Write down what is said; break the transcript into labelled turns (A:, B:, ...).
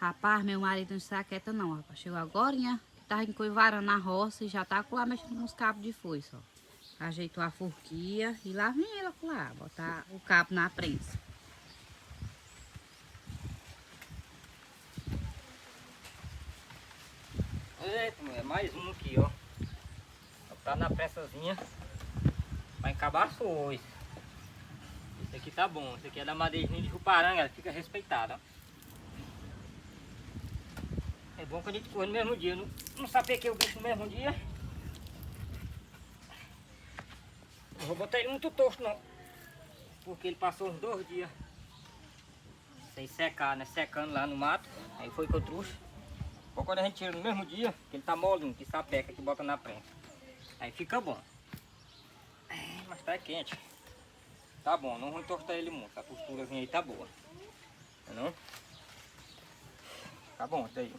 A: Rapaz, meu marido não está quieto não, rapaz. Chegou agorinha, tava encoivarando na roça e já tá lá mexendo nos cabos de foice, ó. Ajeitou a forquilha e lá vem ela lá, botar o cabo na prensa.
B: Eita, mulher, mais um aqui, ó. Tá na prensazinha. Vai acabar as foice. Esse aqui tá bom. Esse aqui é da madeirinha de Juparanga, ela fica respeitada, ó. É bom que a gente corre no mesmo dia. Não sapequei o bicho no mesmo dia. Não vou botar ele muito torto não. Porque ele passou uns 2 dias sem secar, né? Secando lá no mato. Aí foi que eu trouxe. Ou quando a gente tira no mesmo dia, que ele tá molinho, que sapeca, que bota na prensa. Aí fica bom. Mas tá quente. Tá bom, não vou entortar ele muito. A posturazinha aí tá boa. Não? Tá bom, tá aí.